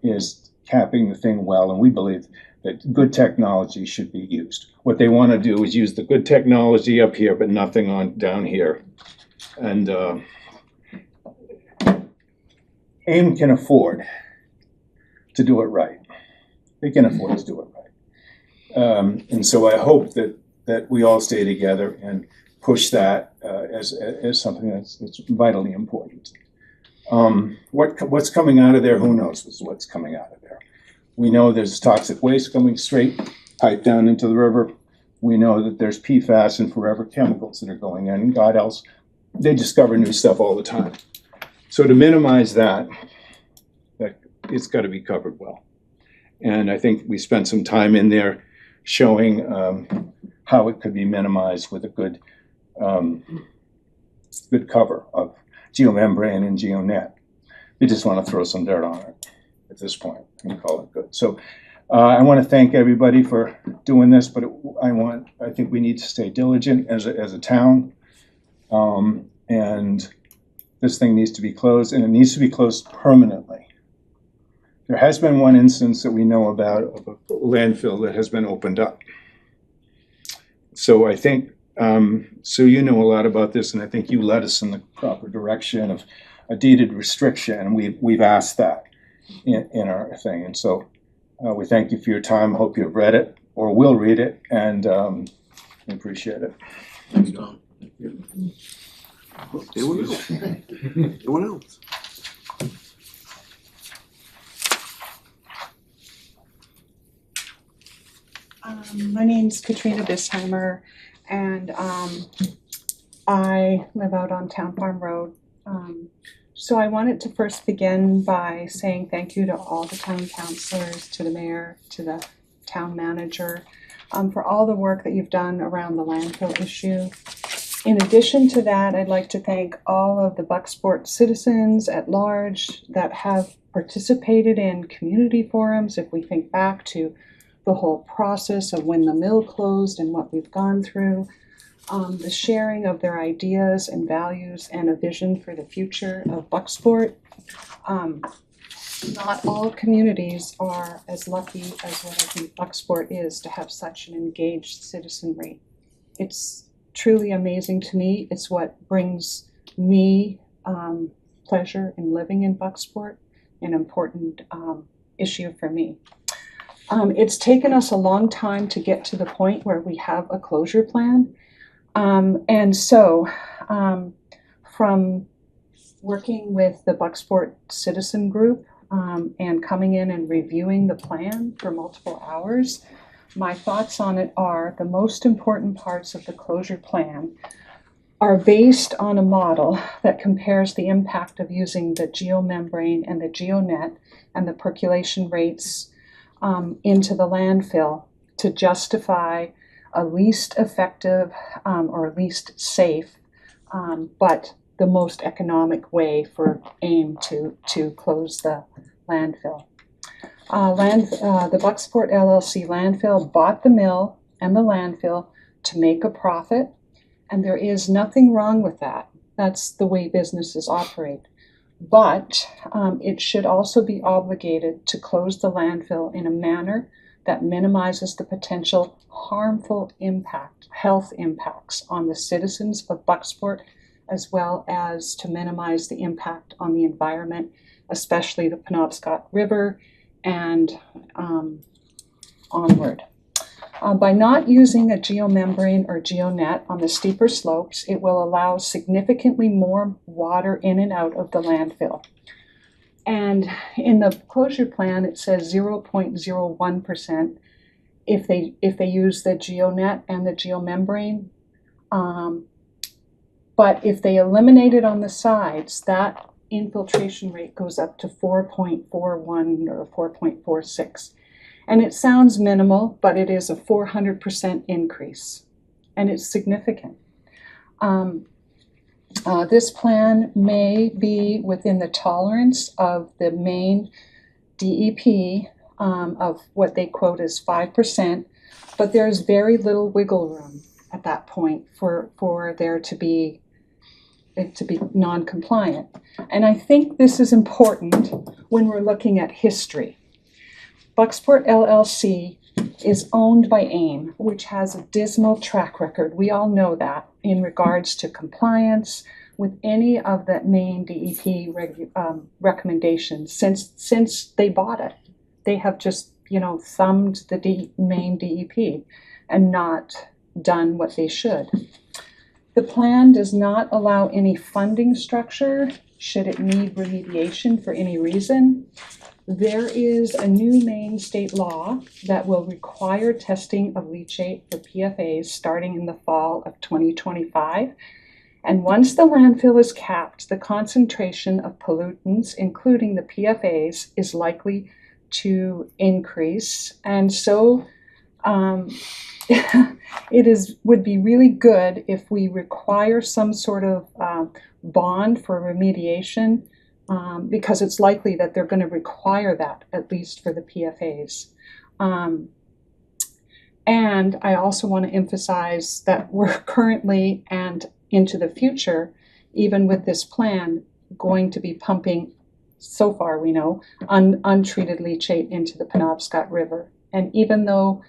S10: is capping the thing well, and we believe that good technology should be used. What they want to do is use the good technology up here, but nothing on down here. And AIM can afford to do it right. They can afford to do it right. And so I hope that we all stay together and push that as something that's vitally important. What's coming out of there, who knows what's coming out of there. We know there's toxic waste coming straight pipe down into the river. We know that there's PFAS and forever chemicals that are going in, and God else, they discover new stuff all the time. So to minimize that it's got to be covered well. And I think we spent some time in there showing how it could be minimized with a good cover of geomembrane and geonet. We just want to throw some dirt on it at this point and call it good. So I want to thank everybody for doing this, but I think we need to stay diligent as a town. And this thing needs to be closed, and it needs to be closed permanently. There has been one instance that we know about of a landfill that has been opened up. So I think, Sue, you know a lot about this, and I think you led us in the proper direction of a deeded restriction, and we've asked that in our thing. And so we thank you for your time. Hope you've read it or will read it, and we appreciate it.
S1: Thanks, Tom. Anyone else? Anyone else?
S11: My name's Katrina Bisheimer, and I live out on Town Farm Road. So I wanted to first begin by saying thank you to all the town councilors, to the mayor, to the town manager, for all the work that you've done around the landfill issue. In addition to that, I'd like to thank all of the Bucksport citizens at large that have participated in community forums. If we think back to the whole process of when the mill closed and what we've gone through, the sharing of their ideas and values and a vision for the future of Bucksport. Not all communities are as lucky as what I think Bucksport is to have such an engaged citizenry. It's truly amazing to me. It's what brings me pleasure in living in Bucksport, an important issue for me. It's taken us a long time to get to the point where we have a closure plan. And so from working with the Bucksport Citizen Group and coming in and reviewing the plan for multiple hours, my thoughts on it are the most important parts of the closure plan are based on a model that compares the impact of using the geomembrane and the geonet and the percolation rates into the landfill to justify a least effective or least safe, but the most economic way for AIM to close the landfill. The Bucksport LLC landfill bought the mill and the landfill to make a profit, and there is nothing wrong with that. That's the way businesses operate. But it should also be obligated to close the landfill in a manner that minimizes the potential harmful health impacts on the citizens of Bucksport, as well as to minimize the impact on the environment, especially the Penobscot River and onward. By not using a geomembrane or geonet on the steeper slopes, it will allow significantly more water in and out of the landfill. And in the closure plan, it says 0.01% if they use the geonet and the geomembrane. But if they eliminate it on the sides, that infiltration rate goes up to 4.41 or 4.46. And it sounds minimal, but it is a 400% increase, and it's significant. This plan may be within the tolerance of the main DEP of what they quote as 5%, but there's very little wiggle room at that point for there to be non-compliant. And I think this is important when we're looking at history. Bucksport LLC is owned by AIM, which has a dismal track record. We all know that in regards to compliance with any of the main DEP recommendations since they bought it. They have just, thumbed the main DEP and not done what they should. The plan does not allow any funding structure should it need remediation for any reason. There is a new Maine state law that will require testing of leachate for PFAS starting in the fall of 2025. And once the landfill is capped, the concentration of pollutants, including the PFAS, is likely to increase. And so would be really good if we require some sort of bond for remediation, because it's likely that they're going to require that, at least for the PFAS. And I also want to emphasize that we're currently and into the future, even with this plan, going to be pumping, so far we know, untreated leachate into the Penobscot River. And even though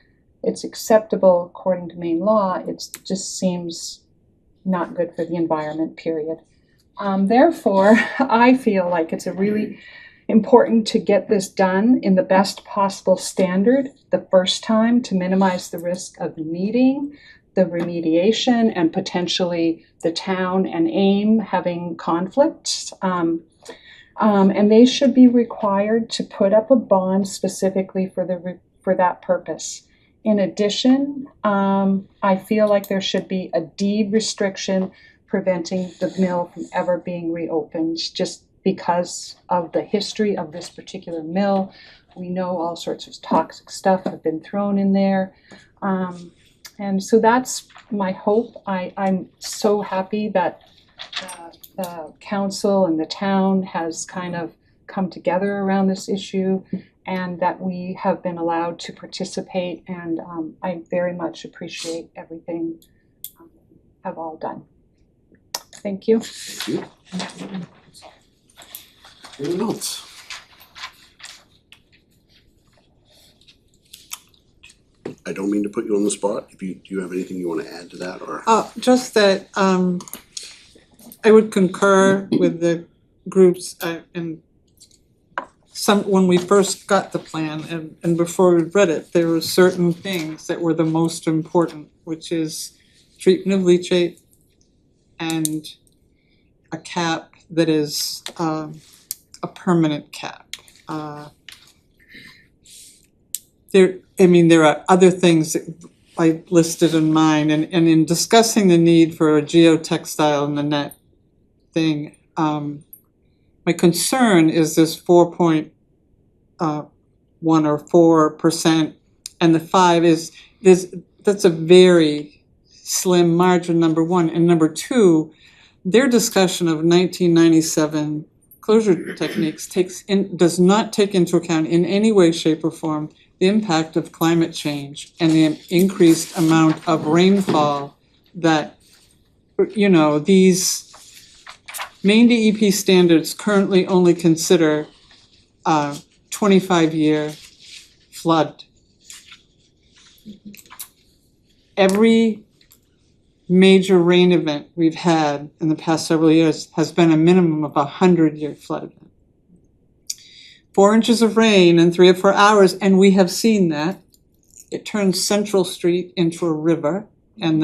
S11: it's acceptable according to Maine law, it just seems not good for the environment, period. Therefore, I feel like it's a really important to get this done in the best possible standard the first time to minimize the risk of needing the remediation and potentially the town and AIM having conflicts. And they should be required to put up a bond specifically for that purpose. In addition, I feel like there should be a deed restriction preventing the mill from ever being reopened, just because of the history of this particular mill. We know all sorts of toxic stuff have been thrown in there. And so that's my hope. I'm so happy that the council and the town has kind of come together around this issue, and that we have been allowed to participate, and I very much appreciate everything I've all done. Thank you.
S1: Thank you. Anyone else? I don't mean to put you on the spot. Do you have anything you want to add to that, or?
S6: Just that I would concur with the groups and when we first got the plan and before we read it, there were certain things that were the most important, which is treatment of leachate and a cap that is a permanent cap. There are other things that I listed in mine, and in discussing the need for a geotextile in the net thing, my concern is this 4.1 or 4%, and the 5 that's a very slim margin, number one. And number two, their discussion of 1997 closure techniques does not take into account in any way, shape, or form the impact of climate change and the increased amount of rainfall that, these Maine DEP standards currently only consider 25-year flood. Every major rain event we've had in the past several years has been a minimum of 100-year flood event. 4 inches of rain in 3 or 4 hours, and we have seen that. It turns Central Street into a river and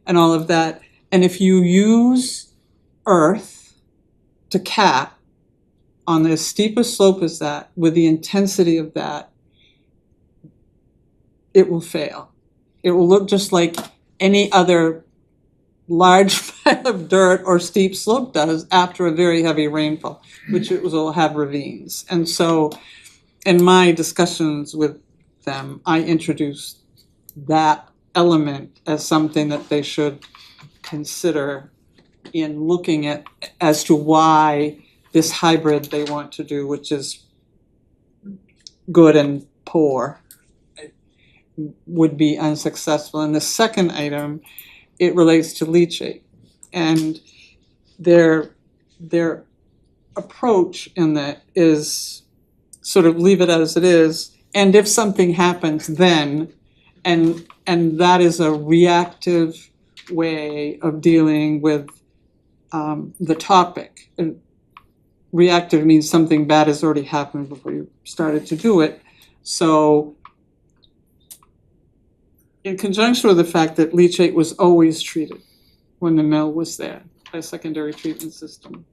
S6: all of that. And if you use earth to cap on as steep a slope as that, with the intensity of that, it will fail. It will look just like any other large pile of dirt or steep slope does after a very heavy rainfall, which it will have ravines. And so in my discussions with them, I introduced that element as something that they should consider in looking at as to why this hybrid they want to do, which is good and poor, would be unsuccessful. And the second item, it relates to leachate. And their approach in that is sort of leave it as it is, and if something happens then, and that is a reactive way of dealing with the topic. And reactive means something bad has already happened before you started to do it. So in conjunction with the fact that leachate was always treated when the mill was there by a secondary treatment system,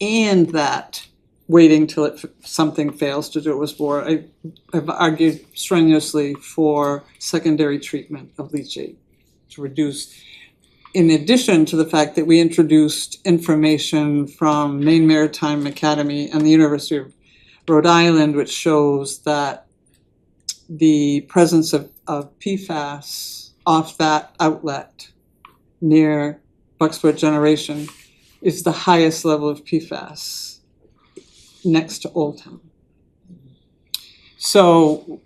S6: and that waiting till something fails to do it was more, I've argued strenuously for secondary treatment of leachate to reduce, in addition to the fact that we introduced information from Maine Maritime Academy and the University of Rhode Island, which shows that the presence of PFAS off that outlet near Bucksport Generation is the highest level of PFAS next to Old Town. So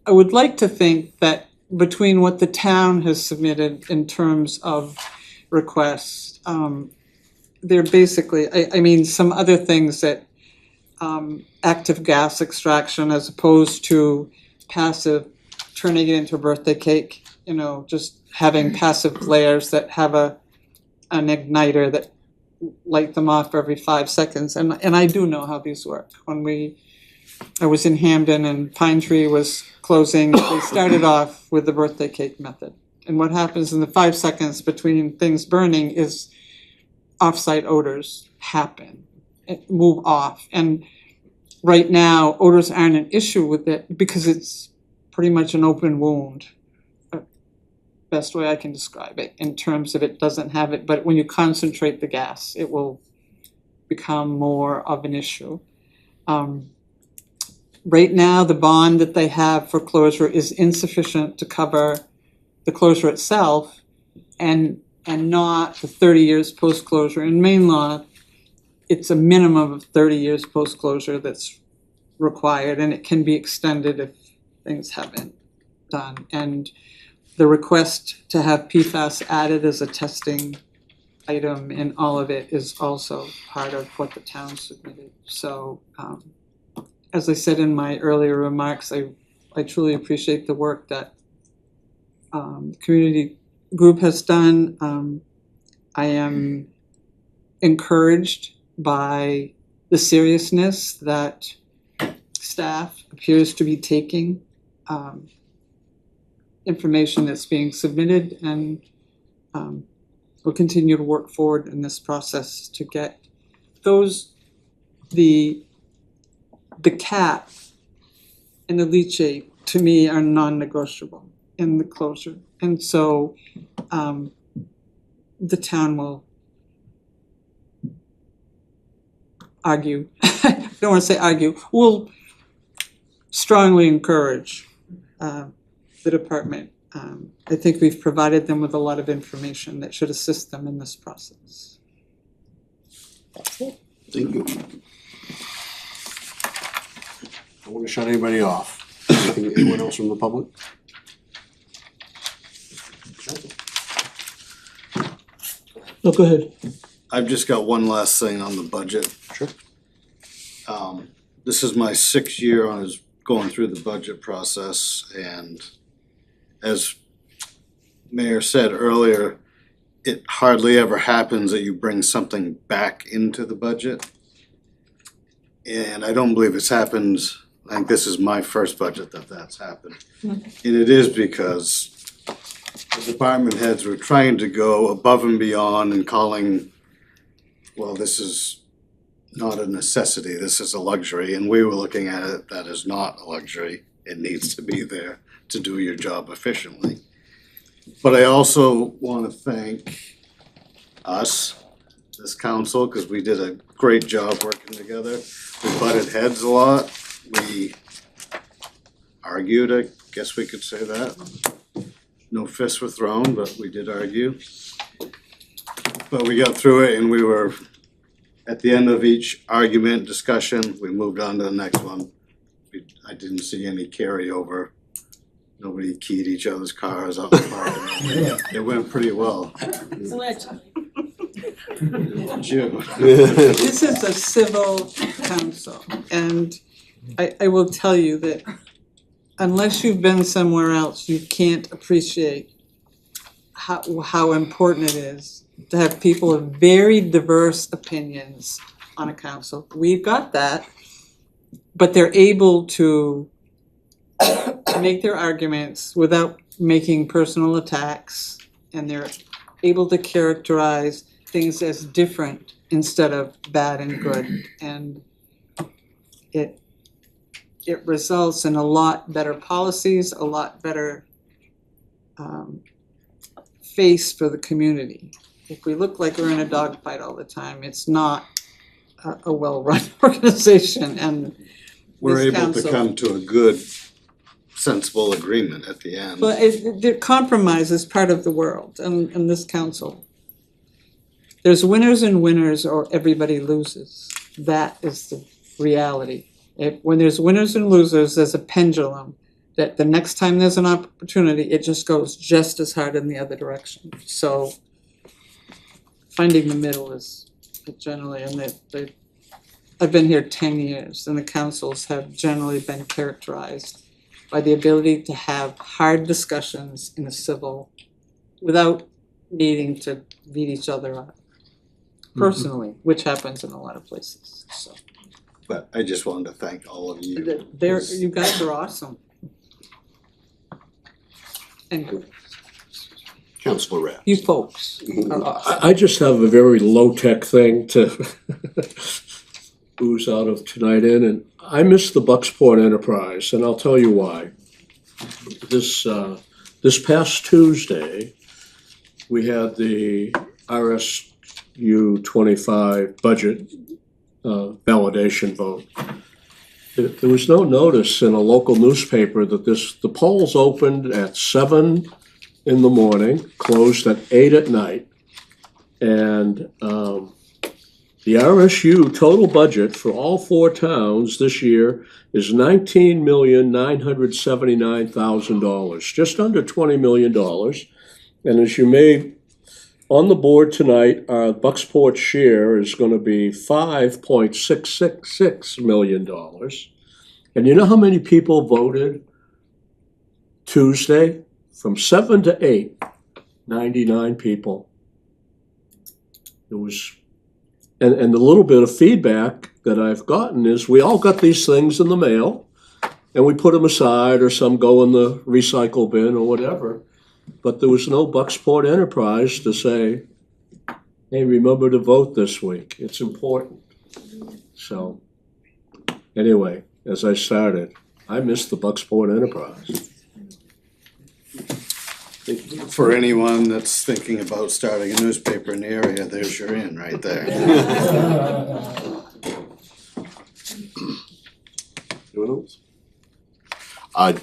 S6: I would like to think that between what the town has submitted in terms of requests, they're basically, I mean, some other things that active gas extraction as opposed to passive, turning it into a birthday cake, you know, just having passive flares that have an igniter that light them off every 5 seconds. And I do know how these work. When I was in Hamden and Pine Tree was closing, they started off with the birthday cake method. And what happens in the 5 seconds between things burning is off-site odors happen, move off. And right now, odors aren't an issue with it because it's pretty much an open wound. Best way I can describe it in terms of it doesn't have it, but when you concentrate the gas, it will become more of an issue. Right now, the bond that they have for closure is insufficient to cover the closure itself and not the 30 years post-closure. In Maine law, it's a minimum of 30 years post-closure that's required, and it can be extended if things haven't done. And the request to have PFAS added as a testing item in all of it is also part of what the town submitted. So as I said in my earlier remarks, I truly appreciate the work that the community group has done. I am encouraged by the seriousness that staff appears to be taking information that's being submitted, and we'll continue to work forward in this process to get the cap and the leachate to me are non-negotiable in the closure. And so the town will argue, I don't want to say argue, will strongly encourage the department. I think we've provided them with a lot of information that should assist them in this process.
S2: That's it.
S1: Thank you. I don't want to shut anybody off. Anyone else from the public?
S9: No, go ahead.
S3: I've just got one last thing on the budget.
S1: Sure.
S3: This is my 6th year on going through the budget process, and as Mayor said earlier, it hardly ever happens that you bring something back into the budget. And I don't believe it's happened, I think this is my first budget that's happened. And it is because the department heads were trying to go above and beyond and calling, well, this is not a necessity, this is a luxury, and we were looking at it, that is not a luxury, it needs to be there to do your job efficiently. But I also wanna thank us, this council, cause we did a great job working together. We butted heads a lot, we argued, I guess we could say that. No fists were thrown, but we did argue. But we got through it and we were, at the end of each argument, discussion, we moved on to the next one. I didn't see any carryover. Nobody keyed each other's cars out in the parking lot. It went pretty well.
S7: Allegedly.
S3: June.
S6: This is a civil council, and I will tell you that unless you've been somewhere else, you can't appreciate how important it is to have people of very diverse opinions on a council. We've got that, but they're able to make their arguments without making personal attacks, and they're able to characterize things as different instead of bad and good, and it results in a lot better policies, a lot better face for the community. If we look like we're in a dogfight all the time, it's not a well-run organization, and
S3: We're
S6: this
S3: able to
S6: council-
S3: come to a good, sensible agreement at the end.
S6: But the compromise is part of the world, and this council. There's winners and winners, or everybody loses. That is the reality. When there's winners and losers, there's a pendulum, that the next time there's an opportunity, it just goes just as hard in the other direction. So finding the middle is generally, and I've been here 10 years, and the councils have generally been characterized by the ability to have hard discussions in a civil, without needing to beat each other up personally, which happens in a lot of places, so.
S3: But I just wanted to thank all of you.
S6: You guys are awesome. And good.
S1: Councilor Rath.
S6: You folks are awesome.
S9: I just have a very low-tech thing to ooze out of tonight in, and I miss the Bucksport Enterprise, and I'll tell you why. This past Tuesday, we had the RSU 25 budget validation vote. There was no notice in a local newspaper that the polls opened at 7 in the morning, closed at 8 at night. And the RSU total budget for all 4 towns this year is $19,979,000, just under $20 million. And as you may, on the board tonight, our Bucksport share is going to be $5.666 million. And you know how many people voted Tuesday? From 7 to 8, 99 people. It was, and the little bit of feedback that I've gotten is we all got these things in the mail and we put them aside, or some go in the recycle bin or whatever. But there was no Bucksport Enterprise to say, hey, remember to vote this week. It's important. So anyway, as I started, I miss the Bucksport Enterprise.
S3: For anyone that's thinking about starting a newspaper in the area, there's your in right there.
S1: Anyone else?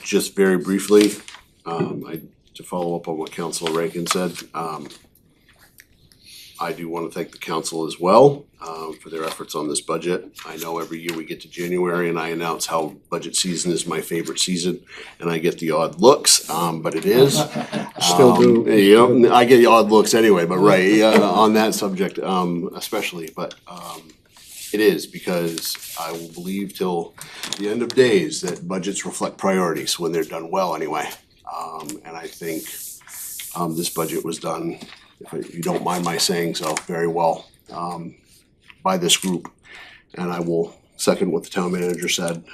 S1: Just very briefly, to follow up on what Councilor Rankin said, I do want to thank the council as well for their efforts on this budget. I know every year we get to January and I announce how budget season is my favorite season, and I get the odd looks, but it is.
S9: Still do.
S1: You know, I get the odd looks anyway, but right, on that subject especially, but it is, because I will believe till the end of days that budgets reflect priorities when they're done well anyway. And I think this budget was done, if you don't mind my saying so, very well by this group. And I will second what the town manager said.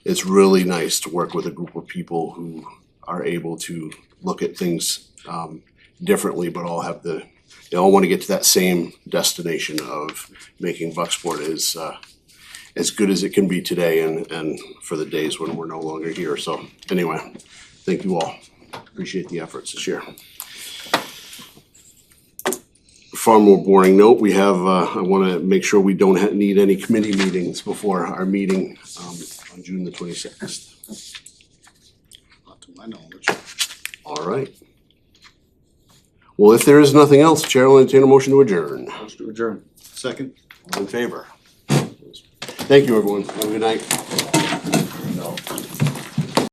S1: It's really nice to work with a group of people who are able to look at things differently, but all have they all want to get to that same destination of making Bucksport as good as it can be today and for the days when we're no longer here. So anyway, thank you all. Appreciate the efforts this year. Far more boring note, we have, I wanna make sure we don't need any committee meetings before our meeting, on June the 26th.
S3: Not to my knowledge.
S1: All right. Well, if there is nothing else, Chair will entertain a motion to adjourn.
S3: Motion to adjourn. Second.
S1: All in favor? Thank you, everyone. Have a good night.